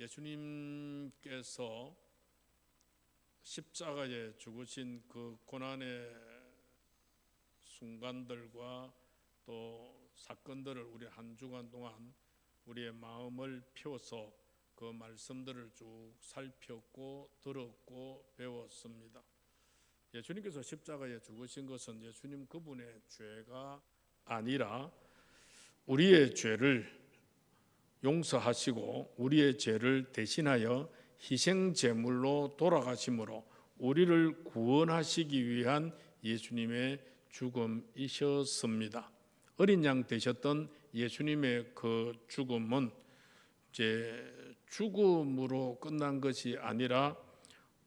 예수님께서 십자가에 죽으신 그 고난의 순간들과 또 사건들을 우리 한 주간 동안 우리의 마음을 피워서 그 말씀들을 쭉 살폈고 들었고 배웠습니다. 예수님께서 십자가에 죽으신 것은 예수님 그분의 죄가 아니라 우리의 죄를 용서하시고 우리의 죄를 대신하여 희생제물로 돌아가심으로 우리를 구원하시기 위한 예수님의 죽음이셨습니다. 어린 양 되셨던 예수님의 그 죽음은 이제 죽음으로 끝난 것이 아니라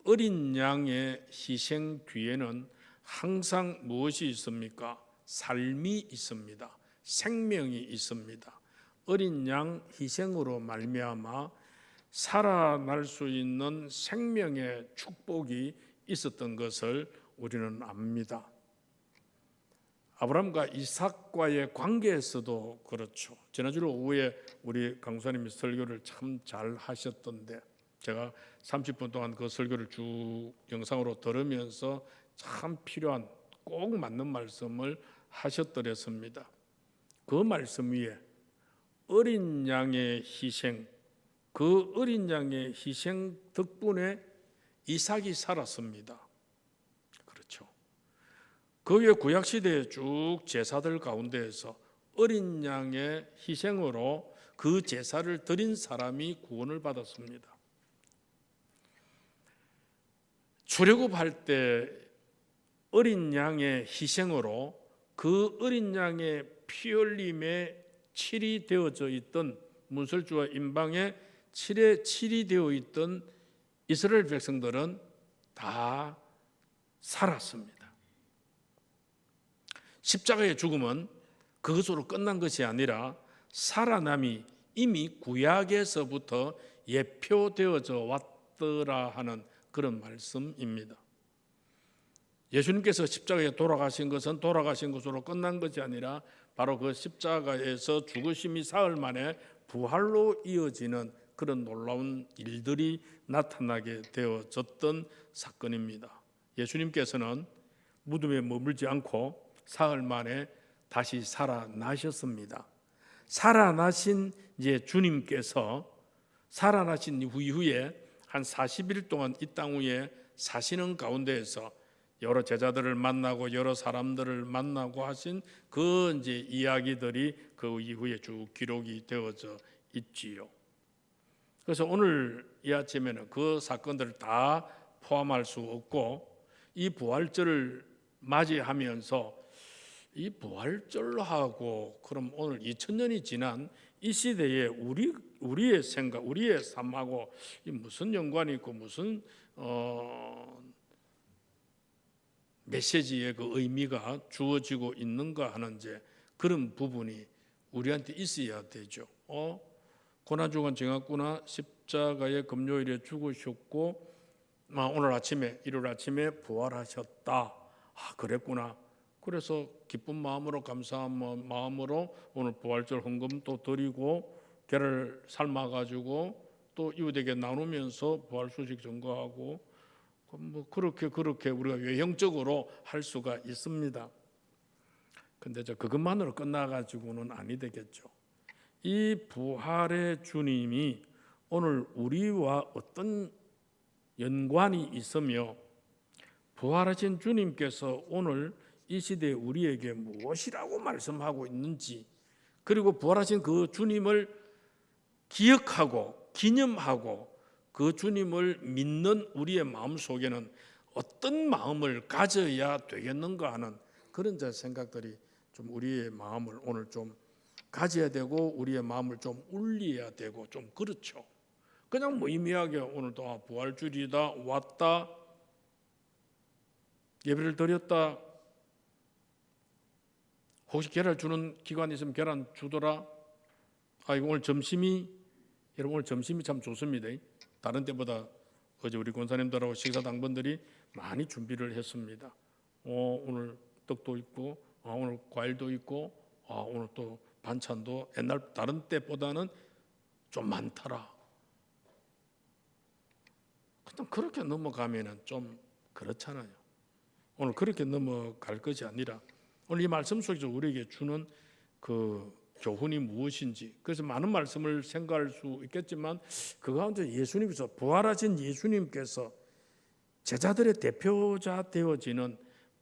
어린 양의 희생 뒤에는 항상 무엇이 있습니까? 삶이 있습니다. 생명이 있습니다. 어린 양 희생으로 말미암아 살아날 수 있는 생명의 축복이 있었던 것을 우리는 압니다. 아브라함과 이삭과의 관계에서도 그렇죠. 지난주 오후에 우리 강사님이 설교를 참 잘 하셨던데 제가 30분 동안 그 설교를 쭉 영상으로 들으면서 참 필요한 꼭 맞는 말씀을 하셨더랬습니다. 그 말씀 위에 어린 양의 희생, 그 어린 양의 희생 덕분에 이삭이 살았습니다. 그렇죠. 그 위에 구약시대의 쭉 제사들 가운데에서 어린 양의 희생으로 그 제사를 드린 사람이 구원을 받았습니다. 출애굽할 때 어린 양의 희생으로 그 어린 양의 피 흘림에 칠이 되어져 있던 문설주와 임방에 칠이 되어 있던 이스라엘 백성들은 다 살았습니다. 십자가의 죽음은 그것으로 끝난 것이 아니라 살아남이 이미 구약에서부터 예표되어져 왔더라 하는 그런 말씀입니다. 예수님께서 십자가에 돌아가신 것은 돌아가신 것으로 끝난 것이 아니라 바로 그 십자가에서 죽으심이 사흘 만에 부활로 이어지는 그런 놀라운 일들이 나타나게 되어졌던 사건입니다. 예수님께서는 무덤에 머물지 않고 사흘 만에 다시 살아나셨습니다. 살아나신 이제 주님께서 살아나신 이후에 한 40일 동안 이 땅 위에 사시는 가운데에서 여러 제자들을 만나고 여러 사람들을 만나고 하신 그 이제 이야기들이 그 이후에 쭉 기록이 되어져 있지요. 그래서 오늘 이 아침에는 그 사건들을 다 포함할 수 없고 이 부활절을 맞이하면서 이 부활절하고 그럼 오늘 2000년이 지난 이 시대에 우리의 생각, 우리의 삶하고 무슨 연관이 있고 무슨 메시지의 그 의미가 주어지고 있는가 하는 이제 그런 부분이 우리한테 있어야 되죠. 고난주간 지났구나. 십자가에 금요일에 죽으셨고 오늘 아침에 일요일 아침에 부활하셨다. 그랬구나. 그래서 기쁜 마음으로 감사한 마음으로 오늘 부활절 헌금 또 드리고 계를 삶아가지고 또 이웃에게 나누면서 부활 소식 전가하고 뭐 그렇게 우리가 외형적으로 할 수가 있습니다. 근데 그것만으로 끝나가지고는 아니 되겠죠. 이 부활의 주님이 오늘 우리와 어떤 연관이 있으며 부활하신 주님께서 오늘 이 시대에 우리에게 무엇이라고 말씀하고 있는지 그리고 부활하신 그 주님을 기억하고 기념하고 그 주님을 믿는 우리의 마음속에는 어떤 마음을 가져야 되겠는가 하는 그런 생각들이 좀 우리의 마음을 오늘 좀 가져야 되고 우리의 마음을 좀 울려야 되고 좀 그렇죠. 그냥 무의미하게 오늘도 부활주일이다 왔다 예배를 드렸다 혹시 계란 주는 기관이 있으면 계란 주더라. 이거 오늘 점심이 여러분 오늘 점심이 참 좋습니다. 다른 때보다 어제 우리 권사님들하고 식사 당번들이 많이 준비를 했습니다. 오늘 떡도 있고 오늘 과일도 있고 오늘 또 반찬도 옛날 다른 때보다는 좀 많더라. 하여튼 그렇게 넘어가면은 좀 그렇잖아요. 오늘 그렇게 넘어갈 것이 아니라 오늘 이 말씀 속에서 우리에게 주는 그 교훈이 무엇인지, 그래서 많은 말씀을 생각할 수 있겠지만 그 가운데 예수님께서, 부활하신 예수님께서 제자들의 대표자 되어지는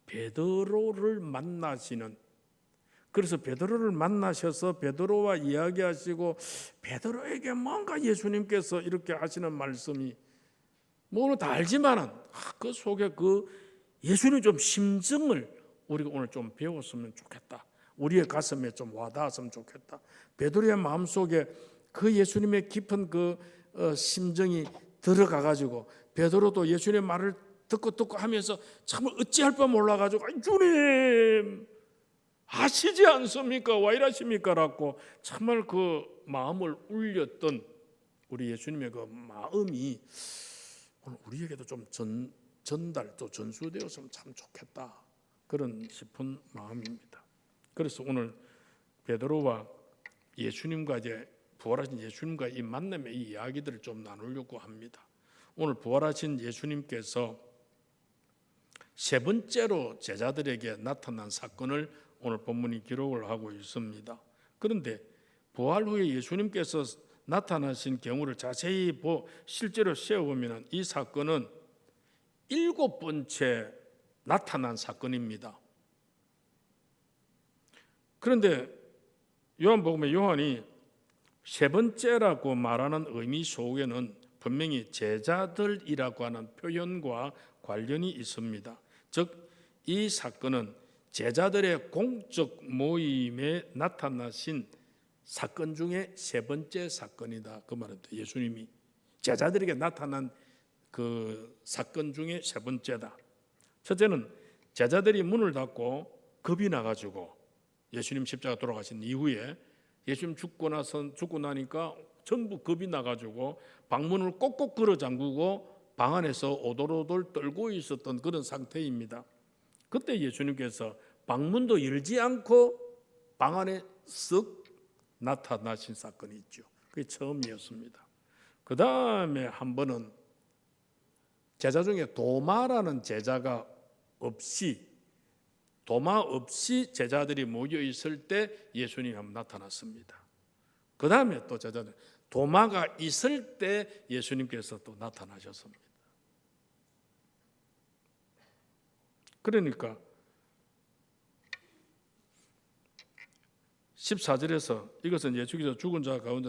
베드로를 만나시는, 그래서 베드로를 만나셔서 베드로와 이야기하시고 베드로에게 뭔가 예수님께서 이렇게 하시는 말씀이 뭐는 다 알지만은 그 속에 그 예수님 좀 심정을 우리가 오늘 좀 배웠으면 좋겠다. 우리의 가슴에 좀 와닿았으면 좋겠다. 베드로의 마음속에 그 예수님의 깊은 그 심정이 들어가 가지고 베드로도 예수님의 말을 듣고 하면서 정말 어찌할 바 몰라 가지고 주님 아시지 않습니까? 왜 이러십니까? 라고 정말 그 마음을 울렸던 우리 예수님의 그 마음이 오늘 우리에게도 좀 전달 또 전수되었으면 참 좋겠다, 그런 싶은 마음입니다. 그래서 오늘 베드로와 예수님과 이제 부활하신 예수님과 이 만남의 이 이야기들을 좀 나누려고 합니다. 오늘 부활하신 예수님께서 세 번째로 제자들에게 나타난 사건을 오늘 본문이 기록을 하고 있습니다. 그런데 부활 후에 예수님께서 나타나신 경우를 자세히 실제로 세어보면 이 사건은 7번째 나타난 사건입니다. 그런데 요한복음에 요한이 세 번째라고 말하는 의미 속에는 분명히 제자들이라고 하는 표현과 관련이 있습니다. 즉, 이 사건은 제자들의 공적 모임에 나타나신 사건 중에 세 번째 사건이다, 그 말입니다. 예수님이 제자들에게 나타난 그 사건 중에 세 번째다. 첫째는 제자들이 문을 닫고 겁이 나가지고 예수님 십자가 돌아가신 이후에 예수님 죽고 나니까 전부 겁이 나가지고 방문을 꼭꼭 걸어 잠그고 방 안에서 오돌오돌 떨고 있었던 그런 상태입니다. 그때 예수님께서 방문도 열지 않고 방 안에 쓱 나타나신 사건이 있죠. 그게 처음이었습니다. 그 다음에 한 번은 제자 중에 도마라는 제자가 도마 없이 제자들이 모여 있을 때 예수님이 한번 나타났습니다. 그 다음에 또 제자들 도마가 있을 때 예수님께서 또 나타나셨습니다. 그러니까 14절에서 이것은 예수께서 죽은 자 가운데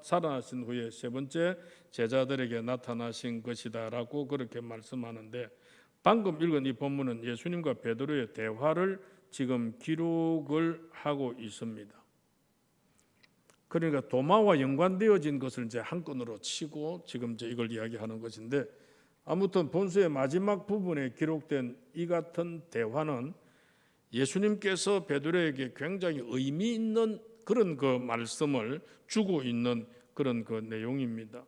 살아나신 후에 세 번째 제자들에게 나타나신 것이다 라고 그렇게 말씀하는데, 방금 읽은 이 본문은 예수님과 베드로의 대화를 지금 기록을 하고 있습니다. 그러니까 도마와 연관되어진 것을 이제 한 건으로 치고 지금 이제 이걸 이야기하는 것인데, 아무튼 본서의 마지막 부분에 기록된 이 같은 대화는 예수님께서 베드로에게 굉장히 의미 있는 그런 그 말씀을 주고 있는 그런 그 내용입니다.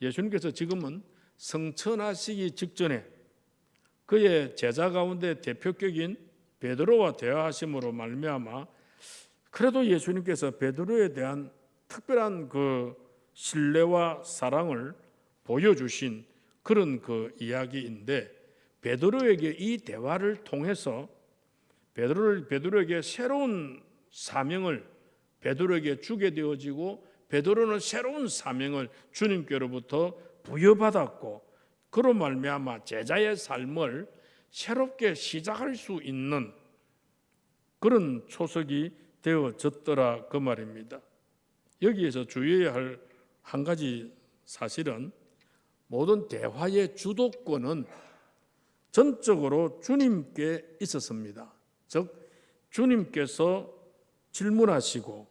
예수님께서 지금은 성천하시기 직전에 그의 제자 가운데 대표격인 베드로와 대화하심으로 말미암아 그래도 예수님께서 베드로에 대한 특별한 그 신뢰와 사랑을 보여주신 그런 그 이야기인데, 베드로에게 이 대화를 통해서 베드로에게 새로운 사명을 베드로에게 주게 되어지고, 베드로는 새로운 사명을 주님께로부터 부여받았고, 그로 말미암아 제자의 삶을 새롭게 시작할 수 있는 그런 초석이 되어졌더라, 그 말입니다. 여기에서 주의해야 할 한 가지 사실은 모든 대화의 주도권은 전적으로 주님께 있었습니다. 즉 주님께서 질문하시고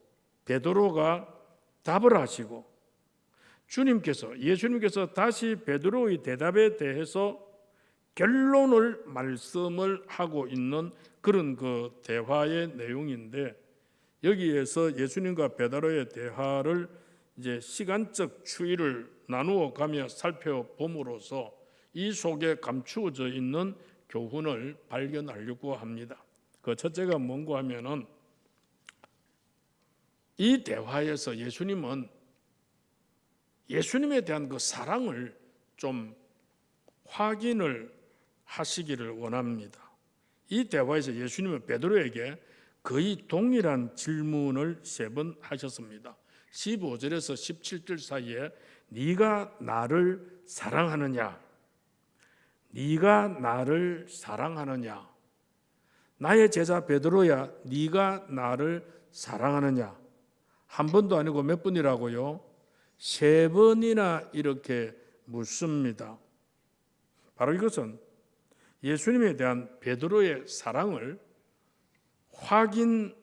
베드로가 답을 하시고 예수님께서 다시 베드로의 대답에 대해서 결론을 말씀을 하고 있는 그런 그 대화의 내용인데, 여기에서 예수님과 베드로의 대화를 이제 시간적 추이를 나누어 가며 살펴봄으로써 이 속에 감추어져 있는 교훈을 발견하려고 합니다. 그 첫째가 뭔가 하면은 이 대화에서 예수님은 예수님에 대한 그 사랑을 좀 확인을 하시기를 원합니다. 이 대화에서 예수님은 베드로에게 거의 동일한 질문을 3번 하셨습니다. 15절에서 17절 사이에 네가 나를 사랑하느냐? 네가 나를 사랑하느냐? 나의 제자 베드로야, 네가 나를 사랑하느냐? 한 번도 아니고 몇 번이라고요? 3번이나 이렇게 묻습니다. 바로 이것은 예수님에 대한 베드로의 사랑을 확인하시기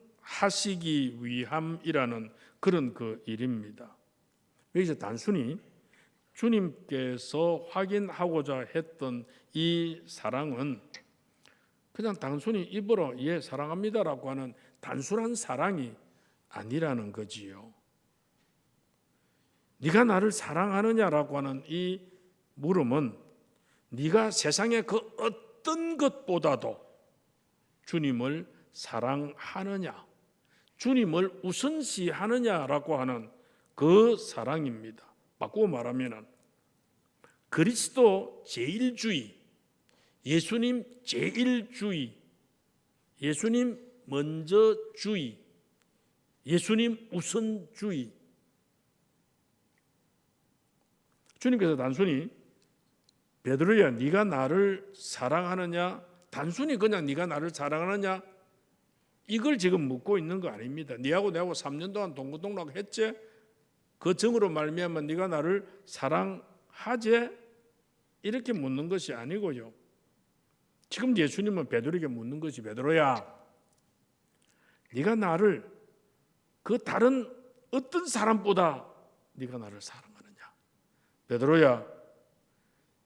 위함이라는 그런 그 일입니다. 여기서 단순히 주님께서 확인하고자 했던 이 사랑은 그냥 단순히 입으로 예 사랑합니다라고 하는 단순한 사랑이 아니라는 거지요. 네가 나를 사랑하느냐라고 하는 이 물음은 네가 세상의 그 어떤 것보다도 주님을 사랑하느냐, 주님을 우선시하느냐라고 하는 그 사랑입니다. 바꾸고 말하면 그리스도 제일주의, 예수님 제일주의, 예수님 먼저주의, 예수님 우선주의. 주님께서 단순히 베드로야 네가 나를 사랑하느냐, 단순히 그냥 네가 나를 사랑하느냐 이걸 지금 묻고 있는 거 아닙니다. 네하고 내하고 3년 동안 동고동락 했지? 그 정으로 말미암아 네가 나를 사랑하지? 이렇게 묻는 것이 아니고요. 지금 예수님은 베드로에게 묻는 것이 베드로야 네가 나를 그 다른 어떤 사람보다 네가 나를 사랑하느냐? 베드로야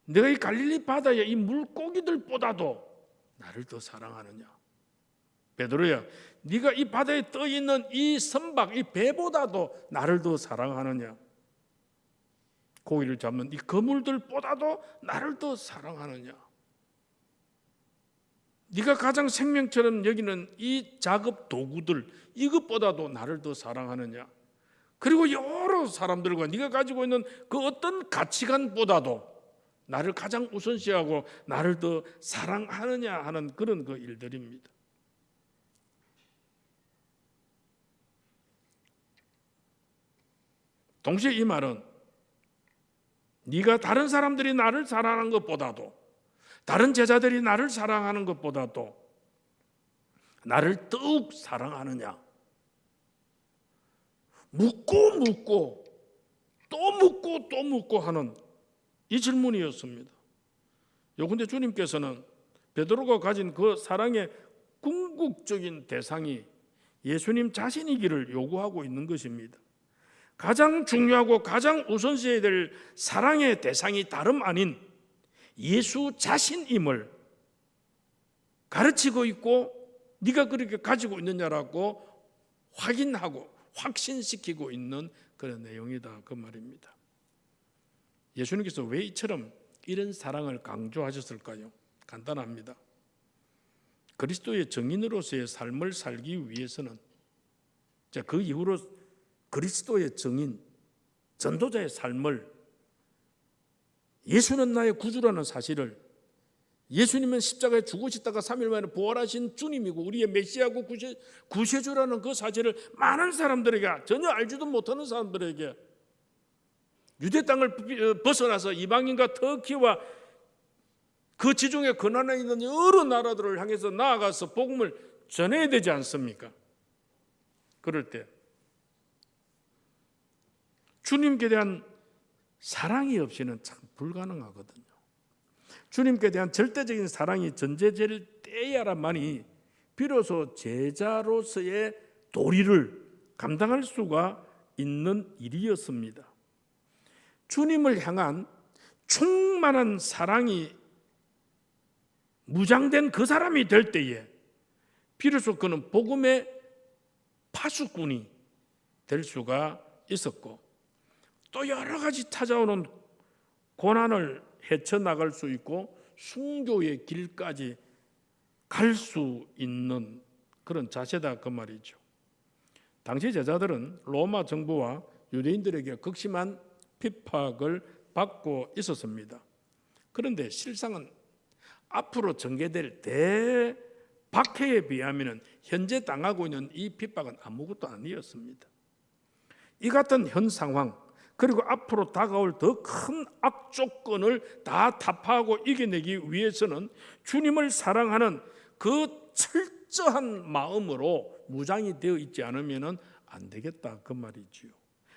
내가 이 갈릴리 바다의 이 물고기들보다도 나를 더 사랑하느냐? 베드로야 네가 이 바다에 떠 있는 이 선박 이 배보다도 나를 더 사랑하느냐? 고기를 잡는 이 그물들보다도 나를 더 사랑하느냐? 네가 가장 생명처럼 여기는 이 작업 도구들 이것보다도 나를 더 사랑하느냐? 그리고 여러 사람들과 네가 가지고 있는 그 어떤 가치관보다도 나를 가장 우선시하고 나를 더 사랑하느냐 하는 그런 그 일들입니다. 동시에 이 말은 네가 다른 사람들이 나를 사랑하는 것보다도 다른 제자들이 나를 사랑하는 것보다도 나를 더욱 사랑하느냐? 묻고 또 묻고 또 묻고 하는 이 질문이었습니다. 요근데 주님께서는 베드로가 가진 그 사랑의 궁극적인 대상이 예수님 자신이기를 요구하고 있는 것입니다. 가장 중요하고 가장 우선시해야 될 사랑의 대상이 다름 아닌 예수 자신임을 가르치고 있고 네가 그렇게 가지고 있느냐라고 확인하고 확신시키고 있는 그런 내용이다 그 말입니다. 예수님께서 왜 이처럼 이런 사랑을 강조하셨을까요? 간단합니다. 그리스도의 증인으로서의 삶을 살기 위해서는 그 이후로 그리스도의 증인, 전도자의 삶을 예수는 나의 구주라는 사실을 예수님은 십자가에 죽으시다가 3일 만에 부활하신 주님이고 우리의 메시아고 구세주라는 그 사실을 많은 사람들에게 전혀 알지도 못하는 사람들에게 유대 땅을 벗어나서 이방인과 터키와 그 지중해 근원에 있는 여러 나라들을 향해서 나아가서 복음을 전해야 되지 않습니까? 그럴 때 주님께 대한 사랑이 없이는 참 불가능하거든요. 주님께 대한 절대적인 사랑이 전제될 때야라만이 비로소 제자로서의 도리를 감당할 수가 있는 일이었습니다. 주님을 향한 충만한 사랑이 무장된 그 사람이 될 때에 비로소 그는 복음의 파수꾼이 될 수가 있었고 또 여러 가지 찾아오는 고난을 헤쳐나갈 수 있고 순교의 길까지 갈 수 있는 그런 자세다 그 말이죠. 당시 제자들은 로마 정부와 유대인들에게 극심한 핍박을 받고 있었습니다. 그런데 실상은 앞으로 전개될 대박해에 비하면 현재 당하고 있는 이 핍박은 아무것도 아니었습니다. 이 같은 현 상황, 그리고 앞으로 다가올 더 큰 악조건을 다 타파하고 이겨내기 위해서는 주님을 사랑하는 그 철저한 마음으로 무장이 되어 있지 않으면 안 되겠다, 그 말이지요.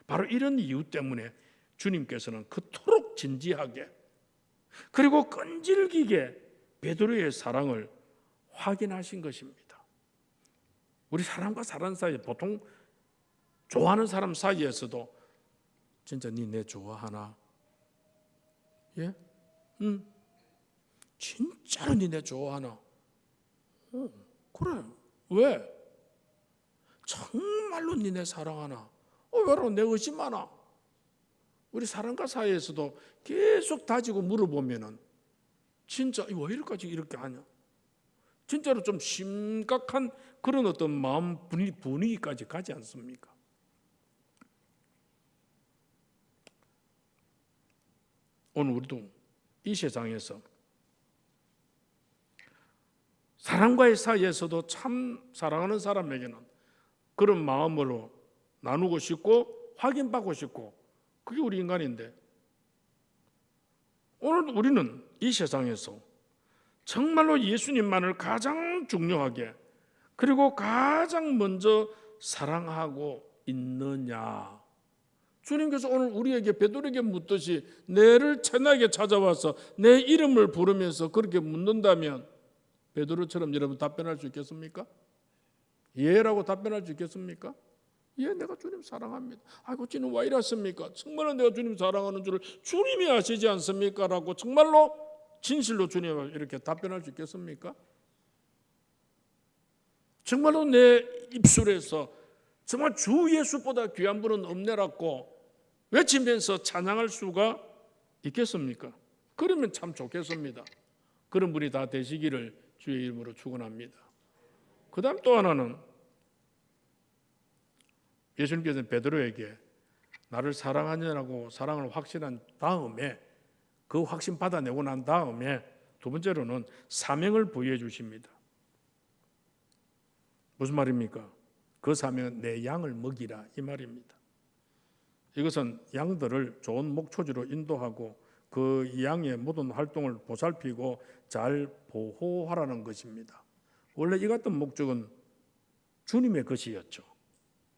바로 이런 이유 때문에 주님께서는 그토록 진지하게 그리고 끈질기게 베드로의 사랑을 확인하신 것입니다. 우리 사람과 사람 사이에, 보통 좋아하는 사람 사이에서도 진짜 니 내 좋아하나? 예? 진짜로 니 내 좋아하나? 그래. 왜? 정말로 니 내 사랑하나? 왜로 내 의심하나? 우리 사람과 사이에서도 계속 다지고 물어보면은 진짜 왜 이렇게까지 이렇게 하냐? 진짜로 좀 심각한 그런 어떤 마음 분위기까지 가지 않습니까? 오늘 우리도 이 세상에서 사람과의 사이에서도 참 사랑하는 사람에게는 그런 마음으로 나누고 싶고 확인받고 싶고, 그게 우리 인간인데, 오늘 우리는 이 세상에서 정말로 예수님만을 가장 중요하게 그리고 가장 먼저 사랑하고 있느냐? 주님께서 오늘 우리에게, 베드로에게 묻듯이 내를 채나게 찾아와서 내 이름을 부르면서 그렇게 묻는다면 베드로처럼 여러분 답변할 수 있겠습니까? 예라고 답변할 수 있겠습니까? 예, 내가 주님 사랑합니다. 아이고, 주님 왜 이랬습니까? 정말로 내가 주님 사랑하는 줄을 주님이 아시지 않습니까? 라고 정말로 진실로 주님 이렇게 답변할 수 있겠습니까? 정말로 내 입술에서 정말 주 예수보다 귀한 분은 없네라고 외치면서 찬양할 수가 있겠습니까? 그러면 참 좋겠습니다. 그런 분이 다 되시기를 주의 이름으로 축원합니다. 그 다음 또 하나는, 예수님께서는 베드로에게 나를 사랑하느라고 사랑을 확신한 다음에, 그 확신 받아내고 난 다음에 두 번째로는 사명을 부여해 주십니다. 무슨 말입니까? 그 사명은 내 양을 먹이라, 이 말입니다. 이것은 양들을 좋은 목초지로 인도하고 그 양의 모든 활동을 보살피고 잘 보호하라는 것입니다. 원래 이 같은 목적은 주님의 것이었죠.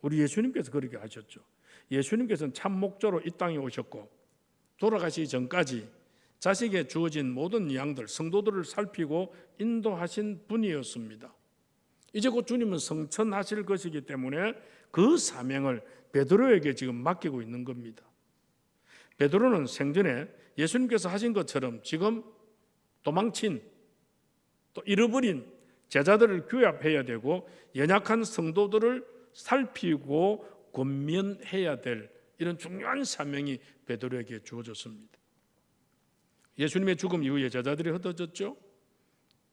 우리 예수님께서 그렇게 하셨죠. 예수님께서는 참 목자로 이 땅에 오셨고 돌아가시기 전까지 자식에게 주어진 모든 양들, 성도들을 살피고 인도하신 분이었습니다. 이제 곧 주님은 성천하실 것이기 때문에 그 사명을 베드로에게 지금 맡기고 있는 겁니다. 베드로는 생전에 예수님께서 하신 것처럼 지금 도망친, 또 잃어버린 제자들을 규합해야 되고 연약한 성도들을 살피고 권면해야 될 이런 중요한 사명이 베드로에게 주어졌습니다. 예수님의 죽음 이후에 제자들이 흩어졌죠.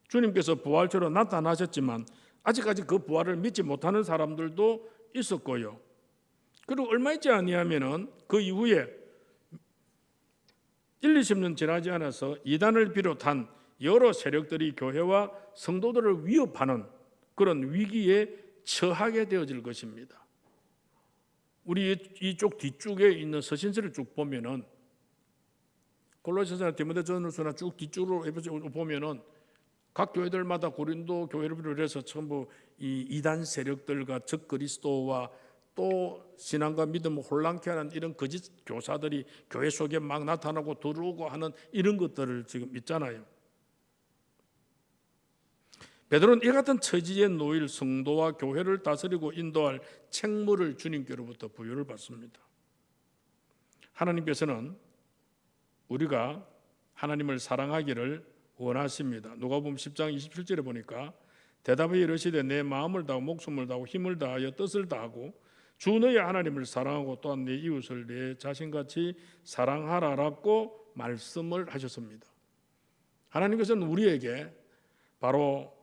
주님께서 부활처럼 나타나셨지만 아직까지 그 부활을 믿지 못하는 사람들도 있었고요. 그리고 얼마 있지 아니하면은 그 이후에 20년 지나지 않아서 이단을 비롯한 여러 세력들이 교회와 성도들을 위협하는 그런 위기에 처하게 되어질 것입니다. 우리 이쪽 뒤쪽에 있는 서신서를 쭉 보면은, 골로새서나 디모데전서나 쭉 뒤쪽으로 보면은 각 교회들마다 고린도 교회를 비롯해서 전부 이 이단 세력들과 적 그리스도와 또 신앙과 믿음을 혼란케 하는 이런 거짓 교사들이 교회 속에 막 나타나고 들어오고 하는 이런 것들을 지금 있잖아요. 베드로는 이 같은 처지에 놓일 성도와 교회를 다스리고 인도할 책무를 주님께로부터 부여를 받습니다. 하나님께서는 우리가 하나님을 사랑하기를 원하십니다. 누가복음 10장 27절에 보니까 대답하여 이르시되 내 마음을 다하고 목숨을 다하고 힘을 다하여 뜻을 다하고 주 너의 하나님을 사랑하고 또한 내 이웃을 내 자신같이 사랑하라라고 말씀을 하셨습니다. 하나님께서는 우리에게 바로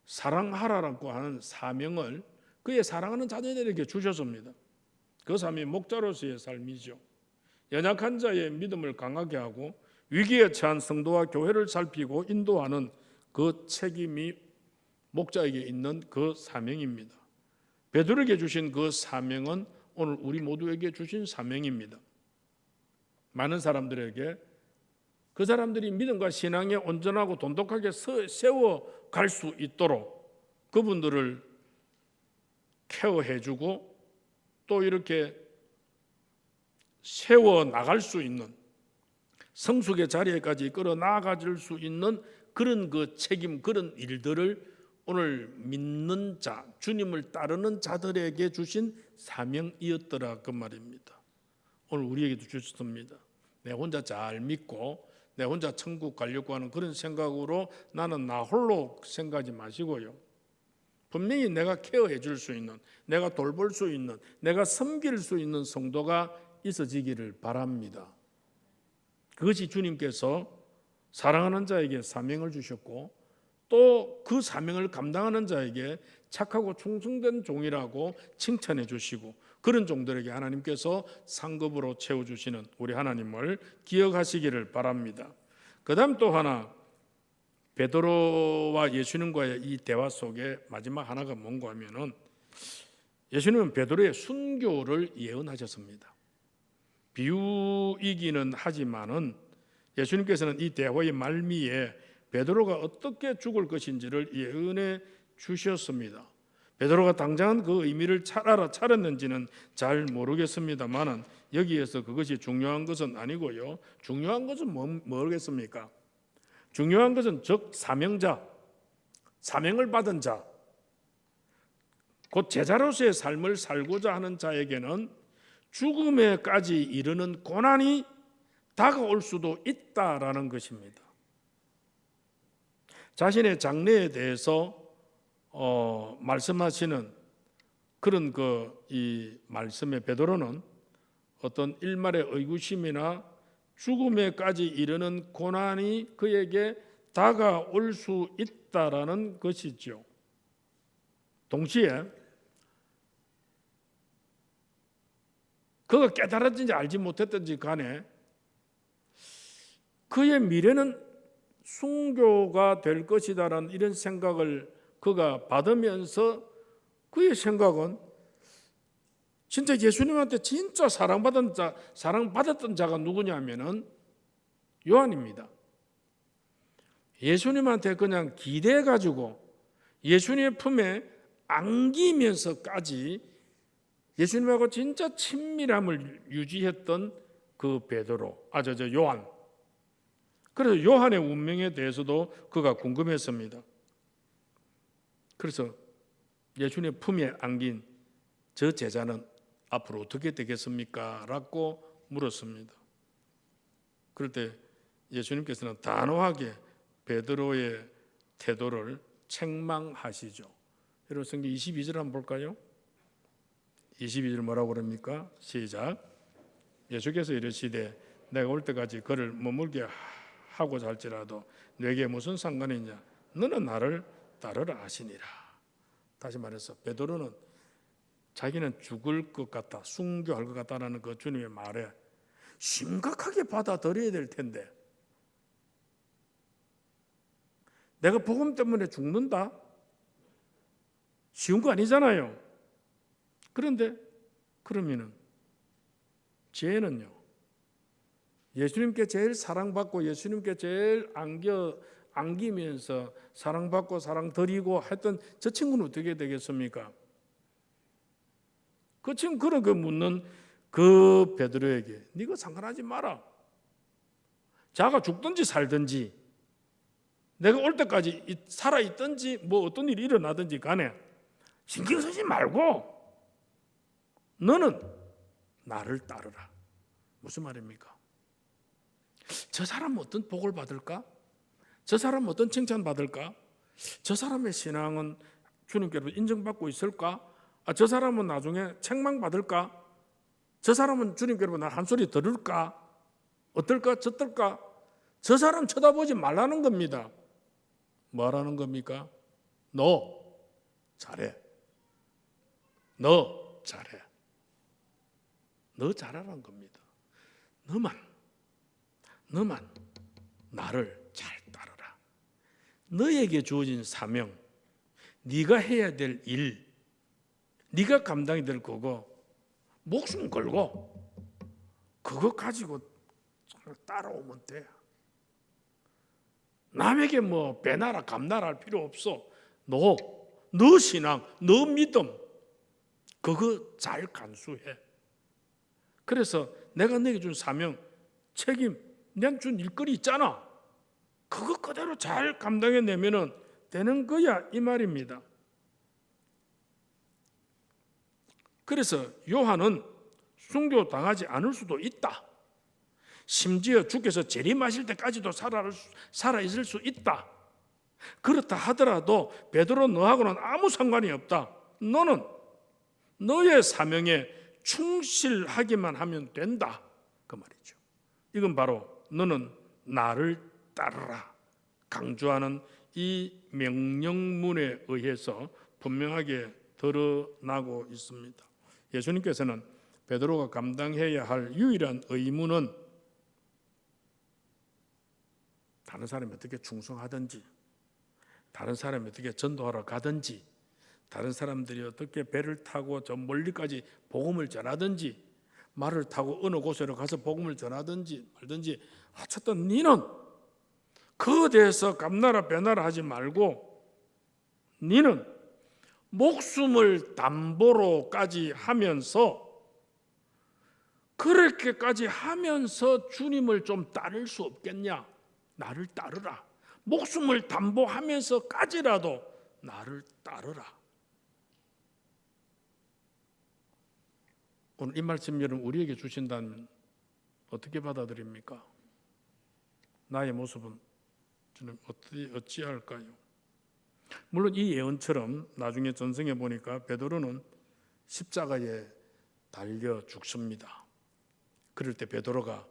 사랑하라라고 하는 사명을 그의 사랑하는 자녀들에게 주셨습니다. 그 삶이 목자로서의 삶이죠. 연약한 자의 믿음을 강하게 하고 위기에 처한 성도와 교회를 살피고 인도하는 그 책임이 목자에게 있는 그 사명입니다. 베드로에게 주신 그 사명은 오늘 우리 모두에게 주신 사명입니다. 많은 사람들에게 그 사람들이 믿음과 신앙에 온전하고 돈독하게 세워갈 수 있도록 그분들을 케어해주고 또 이렇게 세워나갈 수 있는 성숙의 자리에까지 끌어나가질 수 있는 그런 그 책임, 그런 일들을 오늘 믿는 자, 주님을 따르는 자들에게 주신 사명이었더라 그 말입니다. 오늘 우리에게도 주셨습니다. 내 혼자 잘 믿고 내 혼자 천국 가려고 하는 그런 생각으로 나는 나 홀로 생각하지 마시고요. 분명히 내가 케어해 줄 수 있는, 내가 돌볼 수 있는, 내가 섬길 수 있는 성도가 있어지기를 바랍니다. 그것이 주님께서 사랑하는 자에게 사명을 주셨고 또 그 사명을 감당하는 자에게 착하고 충성된 종이라고 칭찬해 주시고 그런 종들에게 하나님께서 상급으로 채워주시는 우리 하나님을 기억하시기를 바랍니다. 그 다음 또 하나 베드로와 예수님과의 이 대화 속에 마지막 하나가 뭔가 하면은 예수님은 베드로의 순교를 예언하셨습니다. 비유이기는 하지만은 예수님께서는 이 대화의 말미에 베드로가 어떻게 죽을 것인지를 예언해 주셨습니다. 베드로가 당장은 그 의미를 알았는지는 잘 모르겠습니다만은 여기에서 그것이 중요한 것은 아니고요. 중요한 것은 뭐겠습니까? 중요한 것은 즉 사명자, 사명을 받은 자, 곧 제자로서의 삶을 살고자 하는 자에게는 죽음에까지 이르는 고난이 다가올 수도 있다라는 것입니다. 자신의 장래에 대해서 말씀하시는 그런 이 말씀에 베드로는 어떤 일말의 의구심이나 죽음에까지 이르는 고난이 그에게 다가올 수 있다라는 것이죠. 동시에 그가 깨달았든지 알지 못했든지 간에 그의 미래는 순교가 될 것이다라는 이런 생각을 그가 받으면서 그의 생각은 진짜 예수님한테 진짜 사랑받았던 자가 누구냐면은 요한입니다. 예수님한테 그냥 기대가지고 예수님의 품에 안기면서까지 예수님하고 진짜 친밀함을 유지했던 그 베드로, 요한. 그래서 요한의 운명에 대해서도 그가 궁금했습니다. 그래서 예수님의 품에 안긴 저 제자는 앞으로 어떻게 되겠습니까? 라고 물었습니다. 그럴 때 예수님께서는 단호하게 베드로의 태도를 책망하시죠. 여러분 성경 22절 한번 볼까요? 22절 뭐라고 그럽니까? 시작. 예수께서 이르시되 내가 올 때까지 그를 머물게 하고자 할지라도 내게 무슨 상관이냐? 너는 나를 따르라 하시니라. 다시 말해서 베드로는 자기는 죽을 것 같다, 순교할 것 같다라는 그 주님의 말에 심각하게 받아들여야 될 텐데 내가 복음 때문에 죽는다? 쉬운 거 아니잖아요. 그런데 그러면은 죄는요, 예수님께 제일 사랑받고 예수님께 제일 안기면서 사랑받고 사랑드리고 했던 저 친구는 어떻게 되겠습니까? 그 친구 그런 묻는 그 베드로에게 네가 상관하지 마라. 자가 죽든지 살든지 내가 올 때까지 살아있든지 뭐 어떤 일이 일어나든지 간에 신경 쓰지 말고 너는 나를 따르라. 무슨 말입니까? 저 사람은 어떤 복을 받을까? 저 사람은 어떤 칭찬 받을까? 저 사람의 신앙은 주님께로 인정받고 있을까? 저 사람은 나중에 책망받을까? 저 사람은 주님께로 날 한 소리 들을까? 어떨까? 저떨까? 저 사람 쳐다보지 말라는 겁니다. 뭐라는 겁니까? 너 잘해. 너 잘해. 너 잘하라는 겁니다. 너만 나를 잘 따르라. 너에게 주어진 사명, 네가 해야 될 일, 네가 감당이 될 거고 목숨 걸고 그거 가지고 따라오면 돼. 남에게 뭐 배나라 감나라 할 필요 없어. 너 신앙, 너 믿음 그거 잘 간수해. 그래서 내가 너에게 준 사명, 책임, 내가 준 일거리 있잖아. 그거 그대로 잘 감당해내면 되는 거야 이 말입니다. 그래서 요한은 순교당하지 않을 수도 있다. 심지어 주께서 재림하실 때까지도 살아있을 수 있다. 그렇다 하더라도 베드로 너하고는 아무 상관이 없다. 너는 너의 사명에 충실하기만 하면 된다. 그 말이죠. 이건 바로 너는 나를 따르라 강조하는 이 명령문에 의해서 분명하게 드러나고 있습니다. 예수님께서는 베드로가 감당해야 할 유일한 의무는 다른 사람이 어떻게 충성하든지, 다른 사람이 어떻게 전도하러 가든지, 다른 사람들이 어떻게 배를 타고 저 멀리까지 복음을 전하든지, 말을 타고 어느 곳으로 가서 복음을 전하든지 말든지, 어쨌든 너는 그에 대해서 감나라 배나라 하지 말고 너는 목숨을 담보로까지 하면서, 그렇게까지 하면서 주님을 좀 따를 수 없겠냐? 나를 따르라. 목숨을 담보하면서까지라도 나를 따르라. 오늘 이 말씀 여러분 우리에게 주신다면 어떻게 받아들입니까? 나의 모습은 주님 어찌할까요? 물론 이 예언처럼 나중에 전승해 보니까 베드로는 십자가에 달려 죽습니다. 그럴 때 베드로가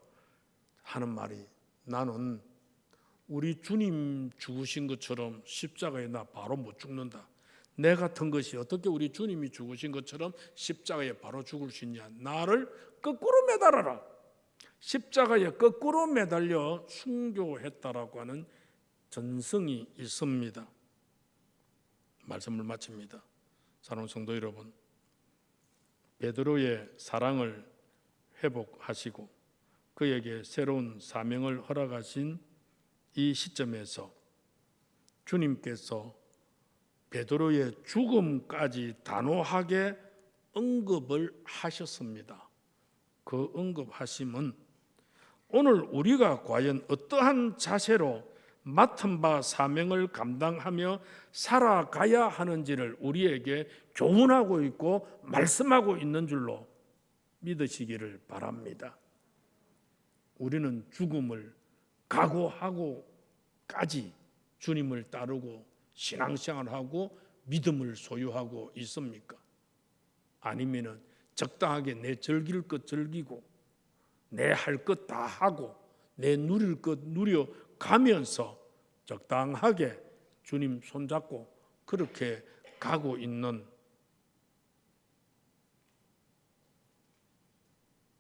하는 말이, 나는 우리 주님 죽으신 것처럼 십자가에 나 바로 못 죽는다. 내 같은 것이 어떻게 우리 주님이 죽으신 것처럼 십자가에 바로 죽을 수 있냐. 나를 거꾸로 매달아라. 십자가에 거꾸로 매달려 순교했다라고 하는 전승이 있습니다. 말씀을 마칩니다. 사랑하는 성도 여러분, 베드로의 사랑을 회복하시고 그에게 새로운 사명을 허락하신 이 시점에서 주님께서 베드로의 죽음까지 단호하게 언급을 하셨습니다. 그 언급하심은 오늘 우리가 과연 어떠한 자세로 맡은 바 사명을 감당하며 살아가야 하는지를 우리에게 교훈하고 있고 말씀하고 있는 줄로 믿으시기를 바랍니다. 우리는 죽음을 각오하고까지 주님을 따르고 신앙생활하고 믿음을 소유하고 있습니까? 아니면은 적당하게 내 즐길 것 즐기고 내 할 것 다 하고 내 누릴 것 누려 가면서 적당하게 주님 손잡고 그렇게 가고 있는,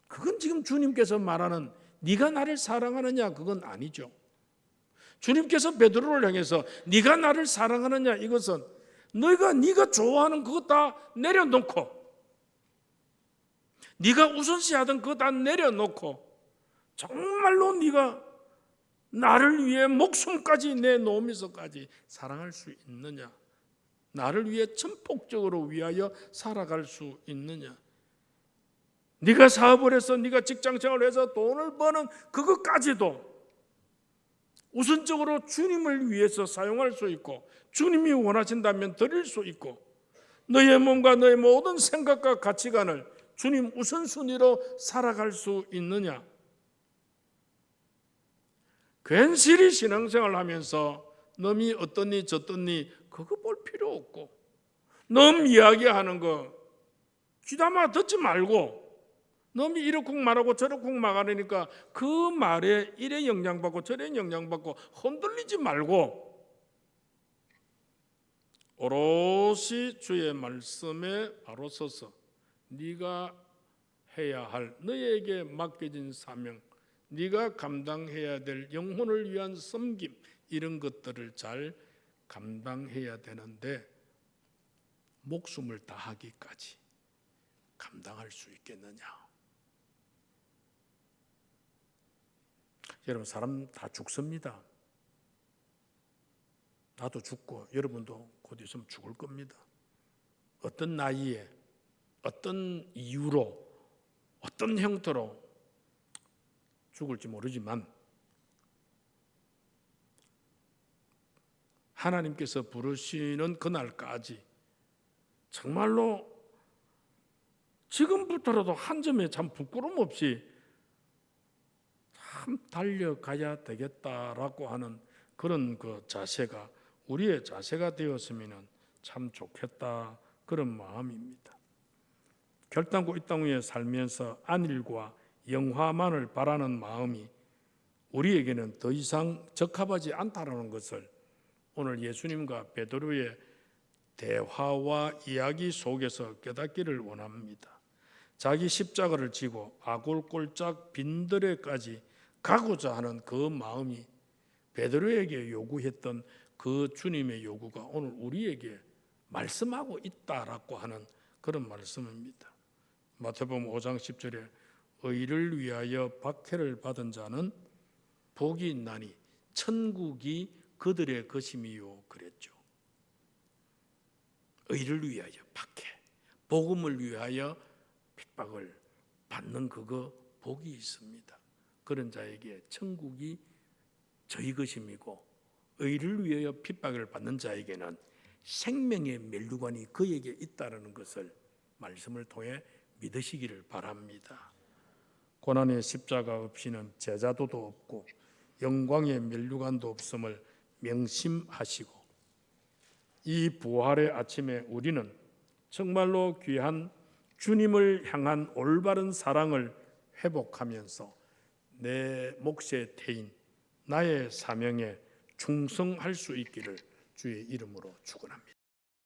그건 지금 주님께서 말하는 네가 나를 사랑하느냐 그건 아니죠. 주님께서 베드로를 향해서 네가 나를 사랑하느냐 이것은 네가 좋아하는 그거 다 내려놓고, 네가 우선시하던 그거 다 내려놓고 정말로 네가 나를 위해 목숨까지 내놓으면서까지 사랑할 수 있느냐, 나를 위해 전폭적으로 위하여 살아갈 수 있느냐. 네가 사업을 해서 네가 직장생활을 해서 돈을 버는 그것까지도 우선적으로 주님을 위해서 사용할 수 있고 주님이 원하신다면 드릴 수 있고, 너의 몸과 너의 모든 생각과 가치관을 주님 우선순위로 살아갈 수 있느냐. 괜시리 신앙생활을 하면서 남이 어떻니 저떻니 그거 볼 필요 없고, 남 이야기하는 거 귀담아 듣지 말고, 남이 이렇고 말하고 저렇고 말하니까 그 말에 이래 영향받고 저래 영향받고 흔들리지 말고 오롯이 주의 말씀에 바로 서서 네가 해야 할 너에게 맡겨진 사명, 네가 감당해야 될 영혼을 위한 섬김, 이런 것들을 잘 감당해야 되는데 목숨을 다하기까지 감당할 수 있겠느냐? 여러분, 사람 다 죽습니다. 나도 죽고 여러분도 곧 있으면 죽을 겁니다. 어떤 나이에, 어떤 이유로, 어떤 형태로 죽을지 모르지만 하나님께서 부르시는 그날까지 정말로 지금부터라도 한 점에 참 부끄럼 없이 참 달려가야 되겠다라고 하는 그런 그 자세가 우리의 자세가 되었으면 참 좋겠다, 그런 마음입니다. 결단코 이 땅 위에 살면서 안일과 영화만을 바라는 마음이 우리에게는 더 이상 적합하지 않다라는 것을 오늘 예수님과 베드로의 대화와 이야기 속에서 깨닫기를 원합니다. 자기 십자가를 지고 아골골짝 빈들에까지 가고자 하는 그 마음이 베드로에게 요구했던 그 주님의 요구가 오늘 우리에게 말씀하고 있다라고 하는 그런 말씀입니다. 마태복음 5장 10절에 의를 위하여 박해를 받은 자는 복이 있나니 천국이 그들의 것임이요, 그랬죠. 의를 위하여 박해, 복음을 위하여 핍박을 받는 그거 복이 있습니다. 그런 자에게 천국이 저희 것임이고, 의를 위하여 핍박을 받는 자에게는 생명의 면류관이 그에게 있다는 것을 말씀을 통해 믿으시기를 바랍니다. 고난의 십자가 없이는 제자도도 없고 영광의 면류관도 없음을 명심하시고, 이 부활의 아침에 우리는 정말로 귀한 주님을 향한 올바른 사랑을 회복하면서 내 몫의 태인 나의 사명에 충성할 수 있기를 주의 이름으로 축원합니다.